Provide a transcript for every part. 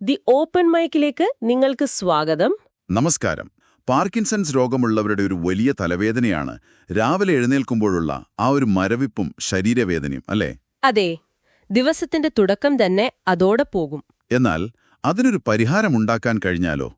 The open മൈക്കിലേക്ക് നിങ്ങൾക്ക് സ്വാഗതം. നമസ്കാരം. പാർക്കിൻസൺസ് രോഗമുള്ളവരുടെ ഒരു വലിയ തലവേദനയാണ് രാവിലെ എഴുന്നേൽക്കുമ്പോഴുള്ള ആ ഒരു മരവിപ്പും ശരീരവേദനയും, അല്ലേ? അതെ, ദിവസത്തിന്റെ തുടക്കം തന്നെ അതോടെ പോകും. എന്നാൽ അതിനൊരു പരിഹാരമുണ്ടാക്കാൻ കഴിഞ്ഞാലോ?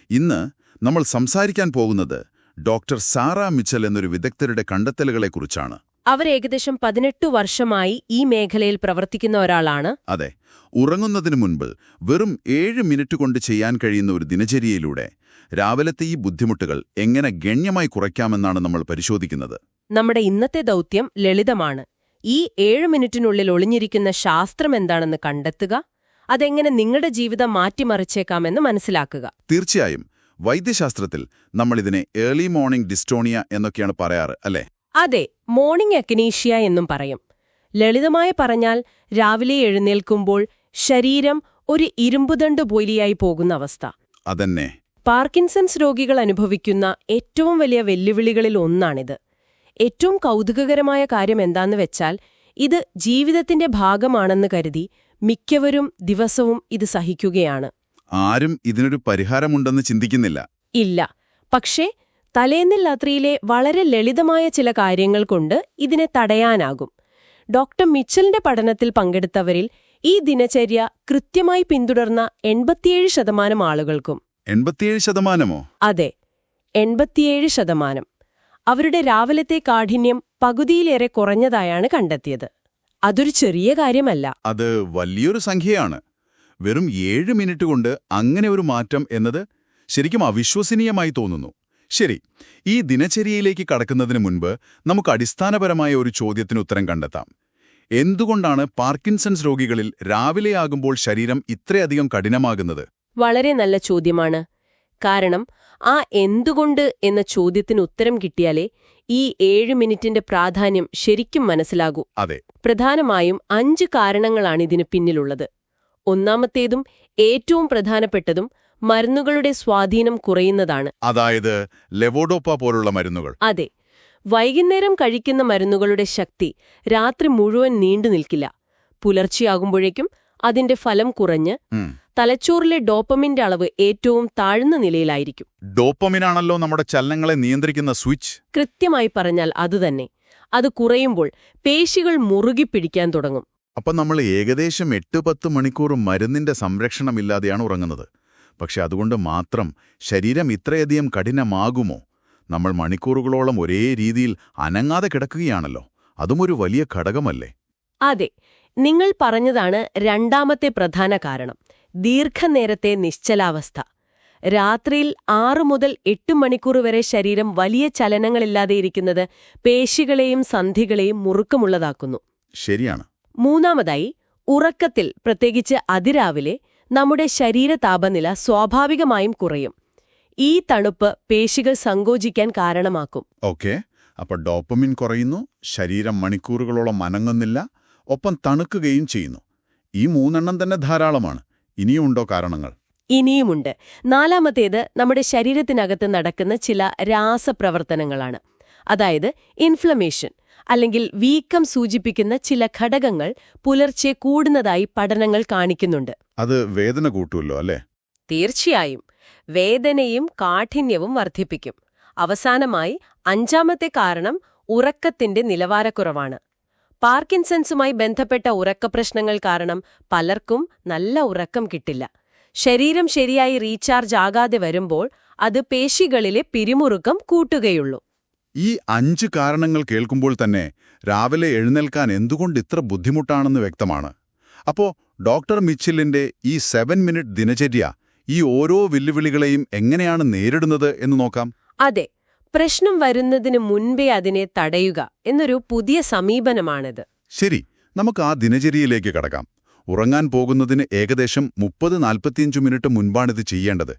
ഇന്ന് നമ്മൾ സംസാരിക്കാൻ പോകുന്നത് ഡോക്ടർ സാറാ മിച്ചൽ എന്നൊരു വിദഗ്ധരുടെ കണ്ടെത്തലുകളെക്കുറിച്ചാണ്. അവർ ഏകദേശം 18 വർഷമായി ഈ മേഖലയിൽ പ്രവർത്തിക്കുന്ന ഒരാളാണ്. അതെ, ഉറങ്ങുന്നതിന് മുൻപ് വെറും 7 മിനിറ്റ് കൊണ്ട് ചെയ്യാൻ കഴിയുന്ന ഒരു ദിനചര്യയിലൂടെ രാവിലത്തെ ഈ ബുദ്ധിമുട്ടുകൾ എങ്ങനെ ഗണ്യമായി കുറയ്ക്കാമെന്നാണ് നമ്മൾ പരിശോധിക്കുന്നത്. നമ്മുടെ ഇന്നത്തെ ദൗത്യം ലളിതമാണ്. ഈ 7 മിനിറ്റിനുള്ളിൽ ഒളിഞ്ഞിരിക്കുന്ന ശാസ്ത്രം എന്താണെന്ന് കണ്ടെത്തുക, അതെങ്ങനെ നിങ്ങളുടെ ജീവിതം മാറ്റിമറിച്ചേക്കാമെന്ന് മനസ്സിലാക്കുക. തീർച്ചയായും. വൈദ്യശാസ്ത്രത്തിൽ നമ്മളിതിനെ ഏർലി മോർണിംഗ് ഡിസ്റ്റോണിയ എന്നൊക്കെയാണ് പറയാറ്, അല്ലേ? അതെ, മോർണിംഗ് അക്കിനീഷ്യ എന്നും പറയും. ലളിതമായി പറഞ്ഞാൽ രാവിലെ എഴുന്നേൽക്കുമ്പോൾ ശരീരം ഒരു ഇരുമ്പുദണ്ട് പോലെയായി പോകുന്ന അവസ്ഥ. അതന്നെ. പാർക്കിൻസൺസ് രോഗികൾ അനുഭവിക്കുന്ന ഏറ്റവും വലിയ വെല്ലുവിളികളിൽ ഒന്നാണിത്. ഏറ്റവും കൗതുകകരമായ കാര്യം എന്താന്ന് വെച്ചാൽ, ഇത് ജീവിതത്തിന്റെ ഭാഗമാണെന്ന് കരുതി മിക്കവരും ദിവസവും ഇത് സഹിക്കുകയാണ്. ആരും ഇതിനൊരു പരിഹാരമുണ്ടെന്ന് ചിന്തിക്കുന്നില്ല. ഇല്ല. പക്ഷേ തലേന്ന് രാത്രിയിലെ വളരെ ലളിതമായ ചില കാര്യങ്ങൾ കൊണ്ട് ഇതിനെ തടയാനാകും. ഡോക്ടർ മിച്ചലിന്റെ പഠനത്തിൽ പങ്കെടുത്തവരിൽ ഈ ദിനചര്യ കൃത്യമായി പിന്തുടർന്ന 87% ആളുകൾക്കും. 87%? അതെ, 87%. അവരുടെ രാവിലത്തെ കാഠിന്യം പകുതിയിലേറെ കുറഞ്ഞതായാണ് കണ്ടെത്തിയത്. അതൊരു ചെറിയ കാര്യമല്ല. അത് വലിയൊരു സംഖ്യയാണ്. വെറും 7 മിനിറ്റ് കൊണ്ട് അങ്ങനെ ഒരു മാറ്റം എന്നത് ശരിക്കും അവിശ്വസനീയമായി തോന്നുന്നു. ശരി, ഈ ദിനചര്യയിലേക്ക് കടക്കുന്നതിന് മുൻപ് നമുക്ക് അടിസ്ഥാനപരമായ ഒരു ചോദ്യത്തിന് ഉത്തരം കണ്ടെത്താം. എന്തുകൊണ്ടാണ് പാർക്കിൻസൺസ് രോഗികളിൽ രാവിലെയാകുമ്പോൾ ശരീരം ഇത്രയധികം കഠിനമാകുന്നത്? വളരെ നല്ല ചോദ്യമാണ്. കാരണം ആ എന്തുകൊണ്ട് എന്ന ചോദ്യത്തിന് ഉത്തരം കിട്ടിയാലേ ഈ 7 മിനിറ്റിന്റെ പ്രാധാന്യം ശരിക്കും മനസ്സിലാകൂ. അതെ. പ്രധാനമായും 5 കാരണങ്ങളാണ് ഇതിന് പിന്നിലുള്ളത്. ഒന്നാമത്തേതും ഏറ്റവും പ്രധാനപ്പെട്ടതും മരുന്നുകളുടെ സ്വാധീനം കുറയുന്നതാണ്. അതായത് ലെവോഡോപ്പ പോലുള്ള മരുന്നുകൾ. അതെ. വൈകുന്നേരം കഴിക്കുന്ന മരുന്നുകളുടെ ശക്തി രാത്രി മുഴുവൻ നീണ്ടു നിൽക്കില്ല. പുലർച്ചെയാകുമ്പോഴേക്കും അതിന്റെ ഫലം കുറഞ്ഞ് തലച്ചോറിലെ ഡോപ്പമിന്റെ അളവ് ഏറ്റവും താഴ്ന്ന നിലയിലായിരിക്കും. ഡോപ്പമിനാണല്ലോ നമ്മുടെ ചലനങ്ങളെ നിയന്ത്രിക്കുന്ന സ്വിച്ച്. കൃത്യമായി പറഞ്ഞാൽ അതുതന്നെ. അത് കുറയുമ്പോൾ പേശികൾ മുറുകിപ്പിടിക്കാൻ തുടങ്ങും. അപ്പം നമ്മൾ ഏകദേശം 8-10 മണിക്കൂർ മരുന്നിന്റെ സംരക്ഷണമില്ലാതെയാണ് ഉറങ്ങുന്നത്. പക്ഷെ അതുകൊണ്ട് മാത്രം ശരീരം ഇത്രയധികം കഠിനമാകുമോ? നമ്മൾ മണിക്കൂറുകളോളം ഒരേ രീതിയിൽ അനങ്ങാതെ കിടക്കുകയാണല്ലോ. അതും ഒരു വലിയ ഘടകമല്ലേ? അതെ, നിങ്ങൾ പറഞ്ഞതാണ് രണ്ടാമത്തെ പ്രധാന കാരണം. ദീർഘനേരത്തെ നിശ്ചലാവസ്ഥ. രാത്രിയിൽ 6 മുതൽ 8 മണിക്കൂർ വരെ ശരീരം വലിയ ചലനങ്ങളില്ലാതെ ഇരിക്കുന്നത് പേശികളെയും സന്ധികളെയും മുറുക്കമുള്ളതാക്കുന്നു. ശരിയാണ്. മൂന്നാമതായി, ഉറക്കത്തിൽ, പ്രത്യേകിച്ച് അതിരാവിലെ നമ്മുടെ ശരീര താപനില സ്വാഭാവികമായും കുറയും. ഈ തണുപ്പ് പേശികൾ സങ്കോചിക്കാൻ കാരണമാക്കും. ഓക്കെ, അപ്പോൾ ഡോപ്പമിൻ കുറയുന്നു, ശരീരം മണിക്കൂറുകളോളം അനങ്ങുന്നില്ല, ഒപ്പം തണുക്കുകയും ചെയ്യുന്നു. ഈ 3 തന്നെ ധാരാളമാണ്. ഇനിയുമുണ്ടോ കാരണങ്ങൾ? ഇനിയുമുണ്ട്. നാലാമത്തേത് നമ്മുടെ ശരീരത്തിനകത്ത് നടക്കുന്ന ചില രാസപ്രവർത്തനങ്ങളാണ്. അതായത് ഇൻഫ്ലമേഷൻ അല്ലെങ്കിൽ വീക്കം സൂചിപ്പിക്കുന്ന ചില ഘടകങ്ങൾ പുലർച്ചെ കൂടുന്നതായി പഠനങ്ങൾ കാണിക്കുന്നുണ്ട്. അത് വേദന കൂട്ടുമല്ലോ, അല്ലേ? തീർച്ചയായും. വേദനയും കാഠിന്യവും വർദ്ധിപ്പിക്കും. അവസാനമായി 5ാമത്തെ കാരണം ഉറക്കത്തിന്റെ നിലവാരക്കുറവാണ്. പാർക്കിൻസൺസുമായി ബന്ധപ്പെട്ട ഉറക്കപ്രശ്നങ്ങൾ കാരണം പലർക്കും നല്ല ഉറക്കം കിട്ടില്ല. ശരീരം ശരിയായി റീചാർജ് ആകാതെ വരുമ്പോൾ അത് പേശികളിലെ പിരിമുറുക്കം കൂട്ടുകയുള്ളൂ. ഈ 5 കാരണങ്ങൾ കേൾക്കുമ്പോൾ തന്നെ രാവിലെ എഴുന്നേൽക്കാൻ എന്തുകൊണ്ട് ഇത്ര ബുദ്ധിമുട്ടാണെന്ന് വ്യക്തമാണ്. അപ്പോ ഡോക്ടർ മിച്ചിലിന്റെ ഈ 7 മിനിറ്റ് ദിനചര്യ ഈ ഓരോ വെല്ലുവിളികളെയും എങ്ങനെയാണ് നേരിടുന്നത് എന്ന് നോക്കാം. അതെ, പ്രശ്നം വരുന്നതിന് മുൻപേ അതിനെ തടയുക എന്നൊരു പുതിയ സമീപനമാണിത്. ശരി, നമുക്ക് ആ ദിനചര്യയിലേക്ക് കടക്കാം. ഉറങ്ങാൻ പോകുന്നതിന് ഏകദേശം 30-45 മിനിറ്റ് മുൻപാണിത് ചെയ്യേണ്ടത്.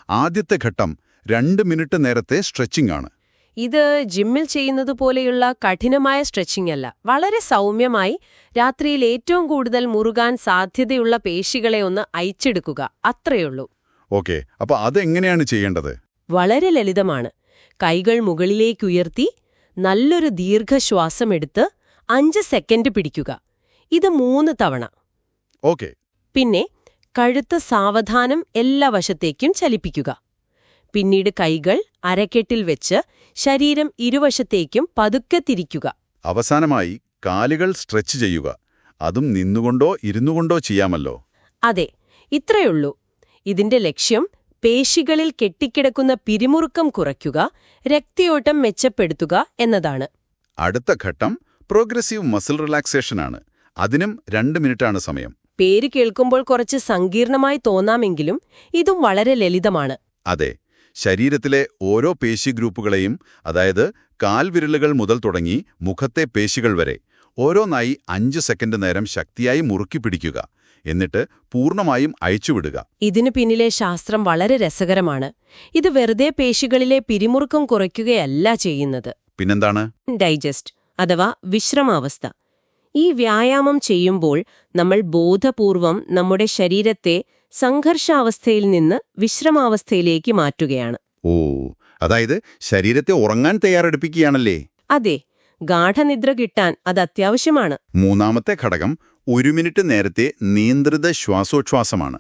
ആദ്യത്തെ ഘട്ടം 2 മിനിറ്റ് നേരത്തെ സ്ട്രെച്ചിംഗ് ആണ്. ഇത് ജിമ്മിൽ ചെയ്യുന്നത് പോലെയുള്ള കഠിനമായ സ്ട്രെച്ചിംഗ് അല്ല. വളരെ സൗമ്യമായി രാത്രിയിൽ ഏറ്റവും കൂടുതൽ മുറുകാൻ സാധ്യതയുള്ള പേശികളെ ഒന്ന് അയച്ചെടുക്കുക, അത്രയുള്ളൂ. ഓക്കെ, അപ്പൊ അതെങ്ങനെയാണ് ചെയ്യേണ്ടത്? വളരെ ലളിതമാണ്. കൈകൾ മുകളിലേക്കുയർത്തി നല്ലൊരു ദീർഘശ്വാസമെടുത്ത് 5 സെക്കൻഡ് പിടിക്കുക. ഇത് 3 തവണ. ഓക്കെ. പിന്നെ കഴുത്ത് സാവധാനം എല്ലാ വശത്തേക്കും ചലിപ്പിക്കുക. പിന്നീട് കൈകൾ അരക്കെട്ടിൽ വെച്ച് ശരീരം ഇരുവശത്തേക്കും പതുക്കെ തിരിക്കുക. അവസാനമായി കാലുകൾ സ്ട്രെച്ച് ചെയ്യുക. അതും നിന്നുകൊണ്ടോ ഇരുന്നുകൊണ്ടോ ചെയ്യാമല്ലോ. അതെ, ഇത്രയുള്ളൂ. ഇതിന്റെ ലക്ഷ്യം പേശികളിൽ കെട്ടിക്കിടക്കുന്ന പിരിമുറുക്കം കുറയ്ക്കുക, രക്തയോട്ടം മെച്ചപ്പെടുത്തുക എന്നതാണ്. അടുത്ത ഘട്ടം പ്രോഗ്രസീവ് മസിൽ റിലാക്സേഷനാണ്. അതിനും 2 മിനിറ്റാണ് സമയം. പേര് കേൾക്കുമ്പോൾ കുറച്ച് സങ്കീർണമായി തോന്നാമെങ്കിലും ഇതും വളരെ ലളിതമാണ്. അതെ, ശരീരത്തിലെ ഓരോ പേശി ഗ്രൂപ്പുകളെയും, അതായത് കാൽവിരലുകൾ മുതൽ തുടങ്ങി മുഖത്തെ പേശികൾ വരെ, ഓരോന്നായി 5 സെക്കൻഡ് നേരം ശക്തിയായി മുറുക്കി പിടിക്കുക. എന്നിട്ട് പൂർണ്ണമായും അയച്ചുവിടുക. ഇതിനു പിന്നിലെ ശാസ്ത്രം വളരെ രസകരമാണ്. ഇത് വെറുതെ പേശികളിലെ പിരിമുറുക്കം കുറയ്ക്കുകയല്ല ചെയ്യുന്നത്. പിന്നെന്താണ്? ഡൈജസ്റ്റ് അഥവാ വിശ്രമാവസ്ഥ. ഈ വ്യായാമം ചെയ്യുമ്പോൾ നമ്മൾ ബോധപൂർവം നമ്മുടെ ശരീരത്തെ സംഘർഷാവസ്ഥയിൽ നിന്ന് വിശ്രമാവസ്ഥയിലേക്ക് മാറ്റുകയാണ്. ഓ, അതായത് ശരീരത്തെ ഉറങ്ങാൻ തയ്യാറെടുപ്പിക്കുകയാണല്ലേ? അതെ, ഗാഠനിദ്ര കിട്ടാൻ അത് അത്യാവശ്യമാണ്. മൂന്നാമത്തെ ഘടകം 1 മിനിറ്റ് നേരത്തെ നിയന്ത്രിത ശ്വാസോച്ഛ്വാസമാണ്.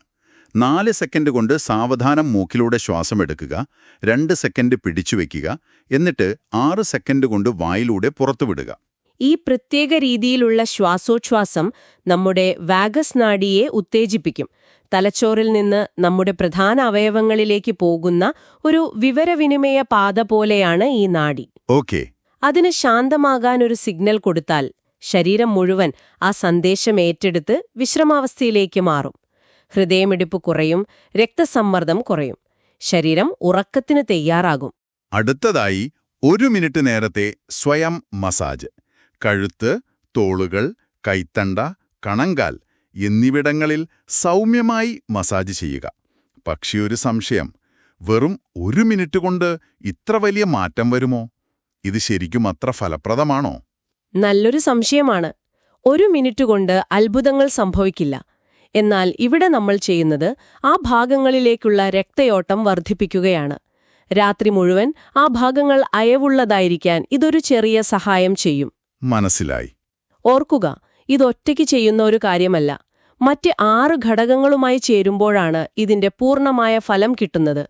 4 സെക്കൻഡ് കൊണ്ട് സാവധാനം മൂക്കിലൂടെ ശ്വാസമെടുക്കുക, 2 സെക്കൻഡ് പിടിച്ചുവെക്കുക, എന്നിട്ട് 6 സെക്കൻഡ് കൊണ്ട് വായിലൂടെ പുറത്തുവിടുക. ഈ പ്രത്യേക രീതിയിലുള്ള ശ്വാസോച്ഛ്വാസം നമ്മുടെ വാഗസ് നാഡിയെ ഉത്തേജിപ്പിക്കും. തലച്ചോറിൽ നിന്ന് നമ്മുടെ പ്രധാന അവയവങ്ങളിലേക്ക് പോകുന്ന ഒരു വിവരവിനിമയ പാത പോലെയാണ് ഈ നാഡി. ഓക്കേ. അതിന് ശാന്തമാകാൻ ഒരു സിഗ്നൽ കൊടുത്താൽ ശരീരം മുഴുവൻ ആ സന്ദേശം ഏറ്റെടുത്ത് വിശ്രമാവസ്ഥയിലേക്ക് മാറും. ഹൃദയമിടിപ്പ് കുറയും, രക്തസമ്മർദ്ദം കുറയും, ശരീരം ഉറക്കത്തിന് തയ്യാറാകും. അടുത്തതായി 1 മിനിറ്റ് നേരത്തെ സ്വയം മസാജ്. കഴുത്ത്, തോളുകൾ, കൈത്തണ്ട, കണങ്കാൽ എന്നിവിടങ്ങളിൽ സൗമ്യമായി മസാജ് ചെയ്യുക. പക്ഷേ ഒരു സംശയം, വെറും 1 മിനിറ്റ് കൊണ്ട് ഇത്ര വലിയ മാറ്റം വരുമോ? ഇത് ശരിക്കും അത്ര ഫലപ്രദമാണോ? നല്ലൊരു സംശയമാണ്. 1 മിനിറ്റ് കൊണ്ട് അത്ഭുതങ്ങൾ സംഭവിക്കില്ല. എന്നാൽ ഇവിടെ നമ്മൾ ചെയ്യുന്നത് ആ ഭാഗങ്ങളിലേക്കുള്ള രക്തയോട്ടം വർദ്ധിപ്പിക്കുകയാണ്. രാത്രി മുഴുവൻ ആ ഭാഗങ്ങൾ അയവുള്ളതായിരിക്കാൻ ഇതൊരു ചെറിയ സഹായം ചെയ്യും. മനസ്സിലായി. ഓർക്കുക, ഇതൊറ്റയ്ക്ക് ചെയ്യുന്ന ഒരു കാര്യമല്ല. മറ്റ് 6 ഘടകങ്ങളുമായി ചേരുമ്പോഴാണ് ഇതിന്റെ പൂർണ്ണമായ ഫലം കിട്ടുന്നത്.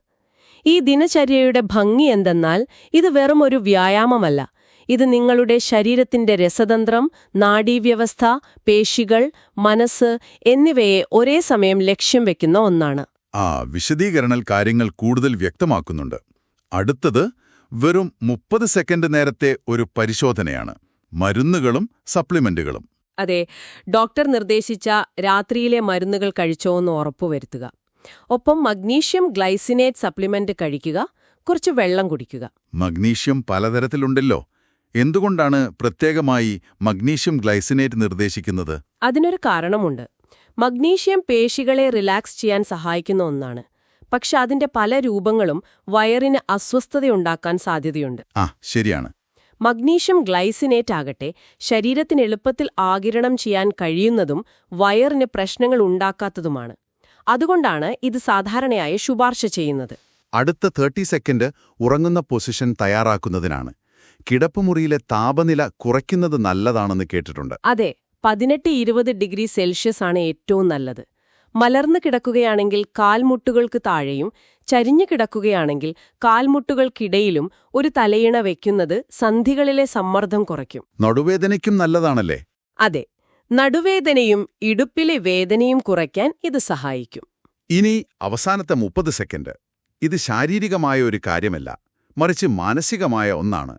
ഈ ദിനചര്യയുടെ ഭംഗി എന്തെന്നാൽ ഇത് വെറും ഒരു വ്യായാമമല്ല. ഇത് നിങ്ങളുടെ ശരീരത്തിന്റെ രസതന്ത്രം, നാഡീവ്യവസ്ഥ, പേശികൾ, മനസ്സ് എന്നിവയെ ഒരേ സമയം ലക്ഷ്യം വെക്കുന്ന ഒന്നാണ്. വിശദീകരണൽ കാര്യങ്ങൾ കൂടുതൽ വ്യക്തമാക്കുന്നുണ്ട്. അടുത്തത് വെറും 30 സെക്കൻഡ് നേരത്തെ ഒരു പരിശോധനയാണ്. മരുന്നുകളും സപ്ലിമെന്റുകളും. അതെ, ഡോക്ടർ നിർദ്ദേശിച്ച രാത്രിയിലെ മരുന്നുകൾ കഴിച്ചോന്ന് ഉറപ്പുവരുത്തുക. ഒപ്പം മഗ്നീഷ്യം ഗ്ലൈസിനേറ്റ് സപ്ലിമെന്റ് കഴിക്കുക, കുറച്ച് വെള്ളം കുടിക്കുക. മഗ്നീഷ്യം പലതരത്തിലുണ്ടല്ലോ. എന്തുകൊണ്ടാണ് പ്രത്യേകമായി മഗ്നീഷ്യം ഗ്ലൈസിനേറ്റ് നിർദ്ദേശിക്കുന്നത്? അതിനൊരു കാരണമുണ്ട്. മഗ്നീഷ്യം പേശികളെ റിലാക്സ് ചെയ്യാൻ സഹായിക്കുന്ന ഒന്നാണ്. പക്ഷെ അതിന്റെ പല രൂപങ്ങളും വയറിന് അസ്വസ്ഥതയുണ്ടാക്കാൻ സാധ്യതയുണ്ട്. ശരിയാണ്. മഗ്നീഷ്യം ഗ്ലൈസിനേറ്റ് ആകട്ടെ ശരീരത്തിന് എളുപ്പത്തിൽ ആഗിരണം ചെയ്യാൻ കഴിയുന്നതും വയറിന് പ്രശ്നങ്ങൾ ഉണ്ടാക്കാത്തതുമാണ്. അതുകൊണ്ടാണ് ഇത് സാധാരണയായി ശുപാർശ ചെയ്യുന്നത്. അടുത്ത 30 സെക്കൻഡ് ഉറങ്ങുന്ന പൊസിഷൻ തയ്യാറാക്കുന്നതിനാണ്. കിടപ്പുമുറിയിലെ താപനില കുറയ്ക്കുന്നത് നല്ലതാണെന്ന് കേട്ടിട്ടുണ്ട്. അതെ, 18-20 ഡിഗ്രി സെൽഷ്യസ് ആണ് ഏറ്റവും നല്ലത്. മലർന്നു കിടക്കുകയാണെങ്കിൽ കാൽമുട്ടുകൾക്ക് താഴെയും, ചരിഞ്ഞു കിടക്കുകയാണെങ്കിൽ കാൽമുട്ടുകൾക്കിടയിലും ഒരു തലയിണ വയ്ക്കുന്നത് സന്ധികളിലെ സമ്മർദ്ദം കുറയ്ക്കും. നടുവേദനയ്ക്കും നല്ലതാണല്ലേ? അതെ, നടുവേദനയും ഇടുപ്പിലെ വേദനയും കുറയ്ക്കാൻ ഇത് സഹായിക്കും. ഇനി അവസാനത്തെ 30 സെക്കൻഡ്. ഇത് ശാരീരികമായ ഒരു കാര്യമല്ല, മറിച്ച് മാനസികമായ ഒന്നാണ്.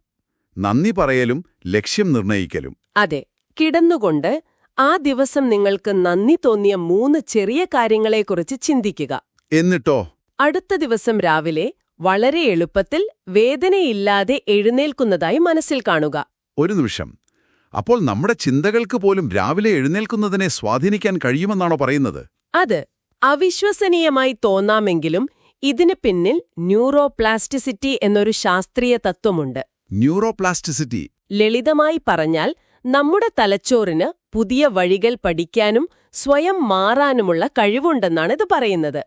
നന്ദി പറയലും ലക്ഷ്യം നിർണയിക്കലും. അതെ, കിടന്നുകൊണ്ട് ആ ദിവസം നിങ്ങൾക്ക് നന്ദി തോന്നിയ 3 ചെറിയ കാര്യങ്ങളെക്കുറിച്ച് ചിന്തിക്കുക. എന്നിട്ടോ അടുത്ത ദിവസം രാവിലെ വളരെ എളുപ്പത്തിൽ വേദനയില്ലാതെ എഴുന്നേൽക്കുന്നതായി മനസ്സിൽ കാണുക. ഒരു നിമിഷം. അപ്പോൾ നമ്മുടെ ചിന്തകൾക്ക് പോലും രാവിലെ എഴുന്നേൽക്കുന്നതിനെ സ്വാധീനിക്കാൻ കഴിയുമെന്നാണോ പറയുന്നത്? അത് അവിശ്വസനീയമായി തോന്നാമെങ്കിലും ഇതിന് പിന്നിൽ ന്യൂറോപ്ലാസ്റ്റിസിറ്റി എന്നൊരു ശാസ്ത്രീയ തത്വമുണ്ട്. ന്യൂറോപ്ലാസ്റ്റിസിറ്റി ലളിതമായി പറഞ്ഞാൽ നമ്മുടെ തലച്ചോറിന് പുതിയ വഴികൾ പഠിക്കാനും സ്വയം മാറാനുമുള്ള കഴിവുണ്ടെന്നാണ് ഇത് പറയുന്നത്.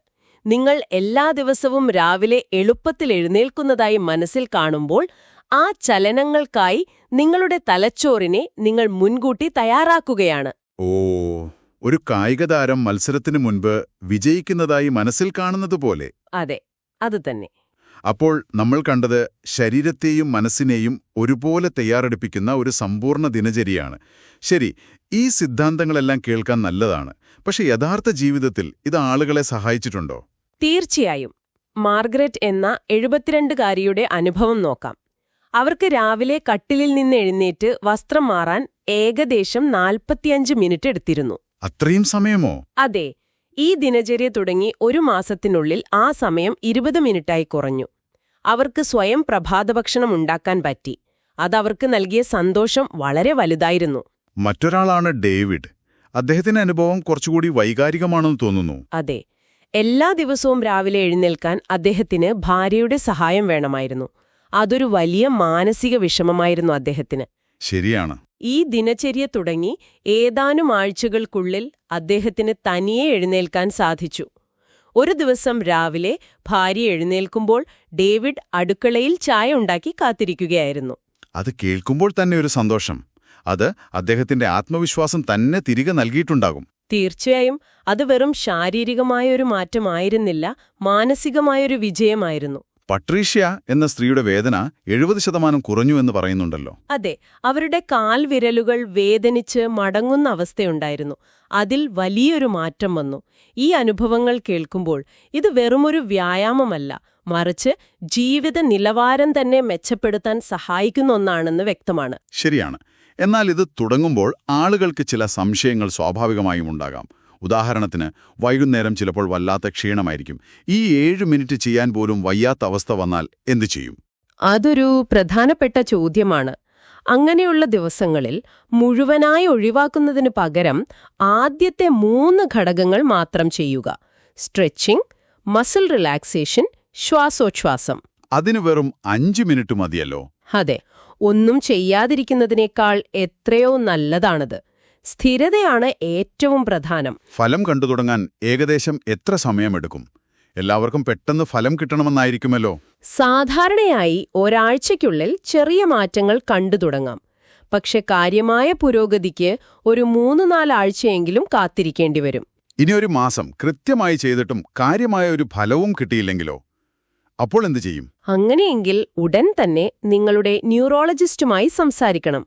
നിങ്ങൾ എല്ലാ ദിവസവും രാവിലെ എളുപ്പത്തിൽ എഴുന്നേൽക്കുന്നതായി മനസ്സിൽ കാണുമ്പോൾ ആ ചലനങ്ങൾക്കായി നിങ്ങളുടെ തലച്ചോറിനെ നിങ്ങൾ മുൻകൂട്ടി തയ്യാറാക്കുകയാണ്. ഒരു കായികതാരം മത്സരത്തിനു മുൻപ് വിജയിക്കുന്നതായി മനസ്സിൽ കാണുന്നതുപോലെ. അതെ, അത് തന്നെ. അപ്പോൾ നമ്മൾ കണ്ടത് ശരീരത്തെയും മനസ്സിനെയും ഒരുപോലെ തയ്യാറെടുപ്പിക്കുന്ന ഒരു സമ്പൂർണ്ണ ദിനചര്യയാണ്. ശരി, ഈ സിദ്ധാന്തങ്ങളെല്ലാം കേൾക്കാൻ നല്ലതാണ്. പക്ഷെ യഥാർത്ഥ ജീവിതത്തിൽ ഇത് ആളുകളെ സഹായിച്ചിട്ടുണ്ടോ? തീർച്ചയായും. മാർഗരറ്റ് എന്ന 72-കാരിയുടെ അനുഭവം നോക്കാം. അവർക്ക് രാവിലെ കട്ടിലിൽ നിന്ന് എഴുന്നേറ്റ് വസ്ത്രം മാറാൻ ഏകദേശം 45 മിനിറ്റ് എടുത്തിരുന്നു. അത്രയും സമയമോ? അതെ. ഈ ദിനചര്യ തുടങ്ങി ഒരു മാസത്തിനുള്ളിൽ ആ സമയം 20 മിനിറ്റായി കുറഞ്ഞു. അവർക്ക് സ്വയം പ്രഭാതഭക്ഷണം ഉണ്ടാക്കാൻ പറ്റി. അതവർക്ക് നൽകിയ സന്തോഷം വളരെ വലുതായിരുന്നു. മറ്റൊരാളാണ് ഡേവിഡ്. അദ്ദേഹത്തിന്റെ അനുഭവം കുറച്ചുകൂടി വൈകാരികമാണെന്ന് തോന്നുന്നു. അതെ. എല്ലാ ദിവസവും രാവിലെ എഴുന്നേൽക്കാൻ അദ്ദേഹത്തിന് ഭാര്യയുടെ സഹായം വേണമായിരുന്നു. അതൊരു വലിയ മാനസിക വിഷമമായിരുന്നു അദ്ദേഹത്തിന്. ശരിയാണ്. ഈ ദിനചര്യ തുടങ്ങി ഏതാനും ആഴ്ചകൾക്കുള്ളിൽ അദ്ദേഹത്തിന് തനിയെ എഴുന്നേൽക്കാൻ സാധിച്ചു. ഒരു ദിവസം രാവിലെ ഭാര്യ എഴുന്നേൽക്കുമ്പോൾ ഡേവിഡ് അടുക്കളയിൽ ചായ ഉണ്ടാക്കി കാത്തിരിക്കുകയായിരുന്നു. അത് കേൾക്കുമ്പോൾ തന്നെ ഒരു സന്തോഷം. അത് അദ്ദേഹത്തിന്റെ ആത്മവിശ്വാസം തന്നെ തിരികെ നൽകിയിട്ടുണ്ടാകും. തീർച്ചയായും. അത് വെറും ശാരീരികമായൊരു മാറ്റമായിരുന്നില്ല, മാനസികമായൊരു വിജയമായിരുന്നു. പട്രീഷ്യ എന്ന സ്ത്രീയുടെ വേദന 70% കുറഞ്ഞു എന്ന് പറയുന്നുണ്ടല്ലോ. അതെ. അവരുടെ കാൽവിരലുകൾ വേദനിച്ച് മടങ്ങുന്ന അവസ്ഥയുണ്ടായിരുന്നു. അതിൽ വലിയൊരു മാറ്റം വന്നു. ഈ അനുഭവങ്ങൾ കേൾക്കുമ്പോൾ ഇത് വെറുമൊരു വ്യായാമമല്ല, മറിച്ച് ജീവിത നിലവാരം തന്നെ മെച്ചപ്പെടുത്താൻ സഹായിക്കുന്ന ഒന്നാണെന്ന് വ്യക്തമാണ്. ശരിയാണ്. എന്നാൽ ഇത് തുടങ്ങുമ്പോൾ ആളുകൾക്ക് ചില സംശയങ്ങൾ സ്വാഭാവികമായും ഉണ്ടാകാം. ഉദാഹരണത്തിന്, വൈകുന്നേരം ചിലപ്പോൾ വല്ലാത്ത ക്ഷീണമായിരിക്കും. ഈ 7 മിനിറ്റ് ചെയ്യാൻ പോലും വയ്യാത്ത അവസ്ഥ വന്നാൽ എന്തു ചെയ്യും? അതൊരു പ്രധാനപ്പെട്ട ചോദ്യമാണ്. അങ്ങനെയുള്ള ദിവസങ്ങളിൽ മുഴുവനായി ഒഴിവാക്കുന്നതിന് പകരം ആദ്യത്തെ 3 ഘടകങ്ങൾ മാത്രം ചെയ്യുക: സ്ട്രെച്ചിങ്, മസിൽ റിലാക്സേഷൻ, ശ്വാസോച്ഛ്വാസം. അതിന് വെറും 5 മിനിറ്റ് മതിയല്ലോ. അതെ. ഒന്നും ചെയ്യാതിരിക്കുന്നതിനേക്കാൾ എത്രയോ നല്ലതാണത്. സ്ഥിരതയാണ് ഏറ്റവും പ്രധാനം. ഫലം കണ്ടു തുടങ്ങാൻ ഏകദേശം എത്ര സമയമെടുക്കും? എല്ലാവർക്കും പെട്ടെന്ന് ഫലം കിട്ടണമെന്നായിരിക്കുമല്ലോ. സാധാരണയായി ഒരാഴ്ചയ്ക്കുള്ളിൽ ചെറിയ മാറ്റങ്ങൾ കണ്ടു തുടങ്ങാം. പക്ഷെ കാര്യമായ പുരോഗതിക്ക് ഒരു 3-4 ആഴ്ചയെങ്കിലും കാത്തിരിക്കേണ്ടി വരും. ഇനി ഒരു മാസം കൃത്യമായി ചെയ്തിട്ടും കാര്യമായ ഒരു ഫലവും കിട്ടിയില്ലെങ്കിലോ? അപ്പോൾ എന്തു ചെയ്യും? അങ്ങനെയെങ്കിൽ ഉടൻ തന്നെ നിങ്ങളുടെ ന്യൂറോളജിസ്റ്റുമായി സംസാരിക്കണം.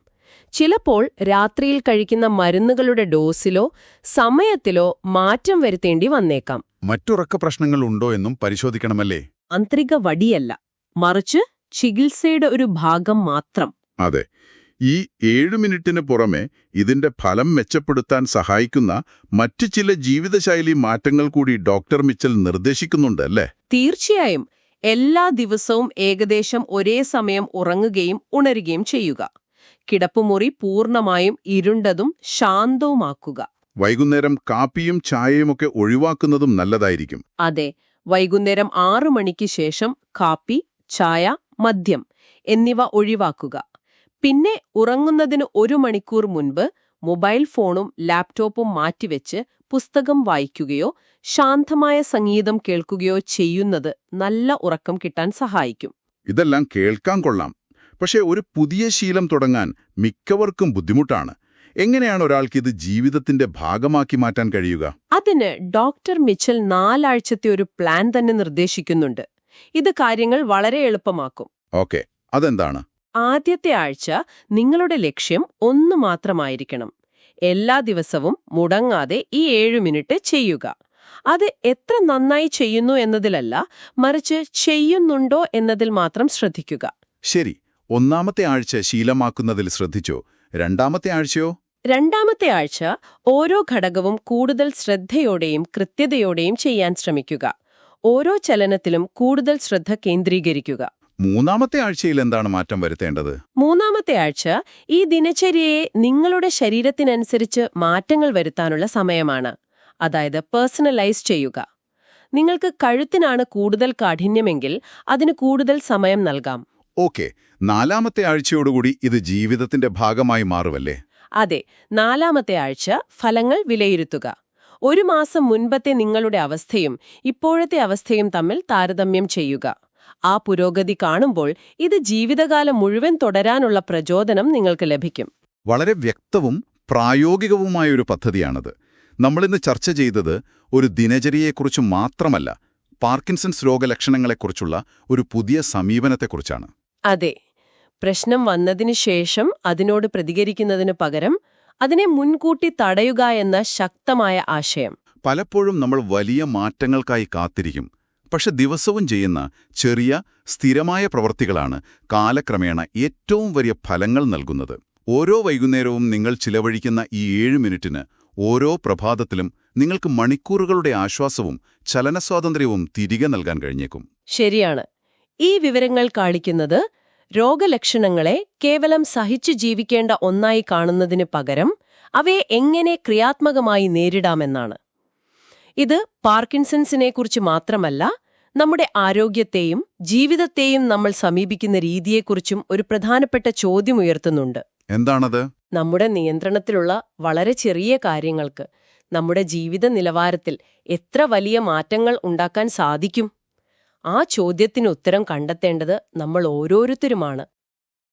ചിലപ്പോൾ രാത്രിയിൽ കഴിക്കുന്ന മരുന്നുകളുടെ ഡോസിലോ സമയത്തിലോ മാറ്റം വരുത്തേണ്ടി വന്നേക്കാം. മറ്റുറക്ക പ്രശ്നങ്ങൾ ഉണ്ടോ എന്നും പരിശോധിക്കണമല്ലേ? ആന്തരിക വടിയല്ല, മറിച്ച് ചികിത്സയുടെ ഒരു ഭാഗം മാത്രം. അതെ. ഈ 7 മിനിറ്റിന് പുറമെ ഇതിന്റെ ഫലം മെച്ചപ്പെടുത്താൻ സഹായിക്കുന്ന മറ്റു ചില ജീവിതശൈലി മാറ്റങ്ങൾ കൂടി ഡോക്ടർ മിച്ചൽ നിർദ്ദേശിക്കുന്നുണ്ട് അല്ലേ? തീർച്ചയായും. എല്ലാ ദിവസവും ഏകദേശം ഒരേ സമയം ഉറങ്ങുകയും ഉണരുകയും ചെയ്യുക. കിടപ്പുമുറി പൂർണ്ണമായും ഇരുണ്ടതും ശാന്തവുമാക്കുക. വൈകുന്നേരം കാപ്പിയും ചായയുമൊക്കെ ഒഴിവാക്കുന്നതും നല്ലതായിരിക്കും. അതെ. വൈകുന്നേരം 6 മണിക്ക് ശേഷം കാപ്പി, ചായ, മദ്യം എന്നിവ ഒഴിവാക്കുക. പിന്നെ ഉറങ്ങുന്നതിന് 1 മണിക്കൂർ മുൻപ് മൊബൈൽ ഫോണും ലാപ്ടോപ്പും മാറ്റിവെച്ച് പുസ്തകം വായിക്കുകയോ ശാന്തമായ സംഗീതം കേൾക്കുകയോ ചെയ്യുന്നത് നല്ല ഉറക്കം കിട്ടാൻ സഹായിക്കും. ഇതെല്ലാം കേൾക്കാൻ കൊള്ളാം. പക്ഷേ ഒരു പുതിയ ശീലം തുടങ്ങാൻ മിക്കവർക്കും ബുദ്ധിമുട്ടാണ്. എങ്ങനെയാണ് ഒരാൾക്ക് ഇത് ജീവിതത്തിന്റെ ഭാഗമാക്കി മാറ്റാൻ കഴിയുക? അതിന് ഡോക്ടർ മിച്ചൽ 4 ആഴ്ചത്തെ ഒരു പ്ലാൻ തന്നെ നിർദ്ദേശിക്കുന്നുണ്ട്. ഇത് കാര്യങ്ങൾ വളരെ എളുപ്പമാക്കും. ഓക്കെ, അതെന്താണ്? ആദ്യത്തെ ആഴ്ച നിങ്ങളുടെ ലക്ഷ്യം 1 മാത്രമായിരിക്കണം. എല്ലാ ദിവസവും മുടങ്ങാതെ ഈ 7 മിനിറ്റ് ചെയ്യുക. അത് എത്ര നന്നായി ചെയ്യുന്നു എന്നതിലല്ല, മറിച്ച് ചെയ്യുന്നുണ്ടോ എന്നതിൽ മാത്രം ശ്രദ്ധിക്കുക. ശരി. 1-ാമത്തെ ആഴ്ച ശീലമാക്കുന്നതിൽ ശ്രദ്ധിച്ചോ? 2-ാമത്തെ ആഴ്ചയോ? 2-ാമത്തെ ആഴ്ച ഓരോ ഘടകവും കൂടുതൽ ശ്രദ്ധയോടെയും കൃത്യതയോടെയും ചെയ്യാൻ ശ്രമിക്കുക. ഓരോ ചലനത്തിലും കൂടുതൽ ശ്രദ്ധ കേന്ദ്രീകരിക്കുക. 3-ാമത്തെ ആഴ്ചയിൽ എന്താണ് മാറ്റം വരുത്തേണ്ടത്? 3-ാമത്തെ ആഴ്ച ഈ ദിനചര്യയെ നിങ്ങളുടെ ശരീരത്തിനനുസരിച്ച് മാറ്റങ്ങൾ വരുത്താനുള്ള സമയമാണ്. അതായത് പേഴ്സണലൈസ് ചെയ്യുക. നിങ്ങൾക്ക് കഴുത്തിനാണ് കൂടുതൽ കാഠിന്യമെങ്കിൽ അതിന് കൂടുതൽ സമയം നൽകാം. ഓക്കെ. 4-ാമത്തെ ആഴ്ചയോടുകൂടി ഇത് ജീവിതത്തിന്റെ ഭാഗമായി മാറുമല്ലേ? അതെ. 4-ാമത്തെ ആഴ്ച ഫലങ്ങൾ വിലയിരുത്തുക. 1 മാസം മുൻപത്തെ നിങ്ങളുടെ അവസ്ഥയും ഇപ്പോഴത്തെ അവസ്ഥയും തമ്മിൽ താരതമ്യം ചെയ്യുക. ആ പുരോഗതി കാണുമ്പോൾ ഇത് ജീവിതകാലം മുഴുവൻ തുടരാനുള്ള പ്രചോദനം നിങ്ങൾക്ക് ലഭിക്കും. വളരെ വ്യക്തവും പ്രായോഗികവുമായൊരു പദ്ധതിയാണത്. നമ്മളിന്ന് ചർച്ച ചെയ്തത് ഒരു ദിനചര്യയെക്കുറിച്ച് മാത്രമല്ല, പാർക്കിൻസൺസ് രോഗലക്ഷണങ്ങളെക്കുറിച്ചുള്ള ഒരു പുതിയ സമീപനത്തെക്കുറിച്ചാണ്. അതെ, പ്രശ്നം വന്നതിന് ശേഷം അതിനോട് പ്രതികരിക്കുന്നതിന് പകരം അതിനെ മുൻകൂട്ടി തടയുക എന്ന ശക്തമായ ആശയം. പലപ്പോഴും നമ്മൾ വലിയ മാറ്റങ്ങൾക്കായി കാത്തിരിക്കും. പക്ഷെ ദിവസവും ചെയ്യുന്ന ചെറിയ സ്ഥിരമായ പ്രവൃത്തികളാണ് കാലക്രമേണ ഏറ്റവും വലിയ ഫലങ്ങൾ നൽകുന്നത്. ഓരോ വൈകുന്നേരവും നിങ്ങൾ ചിലവഴിക്കുന്ന ഈ 7 മിനിറ്റിന് ഓരോ പ്രഭാതത്തിലും നിങ്ങൾക്ക് മണിക്കൂറുകളുടെ ആശ്വാസവും ചലനസ്വാതന്ത്ര്യവും തിരികെ നൽകാൻ കഴിഞ്ഞേക്കും. ശരിയാണ്. ഈ വിവരങ്ങൾ കാണിക്കുന്നത് രോഗലക്ഷണങ്ങളെ കേവലം സഹിച്ചു ജീവിക്കേണ്ട ഒന്നായി കാണുന്നതിന് പകരം അവയെ എങ്ങനെ ക്രിയാത്മകമായി നേരിടാമെന്നാണ്. ഇത് പാർക്കിൻസൺസിനെക്കുറിച്ച് മാത്രമല്ല, നമ്മുടെ ആരോഗ്യത്തെയും ജീവിതത്തെയും നമ്മൾ സമീപിക്കുന്ന രീതിയെക്കുറിച്ചും ഒരു പ്രധാനപ്പെട്ട ചോദ്യം ഉയർത്തുന്നുണ്ട്. എന്താണത്? നമ്മുടെ നിയന്ത്രണത്തിലുള്ള വളരെ ചെറിയ കാര്യങ്ങൾക്ക് നമ്മുടെ ജീവിത നിലവാരത്തിൽ എത്ര വലിയ മാറ്റങ്ങൾ ഉണ്ടാക്കാൻ സാധിക്കും? ആ ചോദ്യത്തിന് ഉത്തരം കണ്ടെത്തേണ്ടത് നമ്മൾ ഓരോരുത്തരുമാണ്.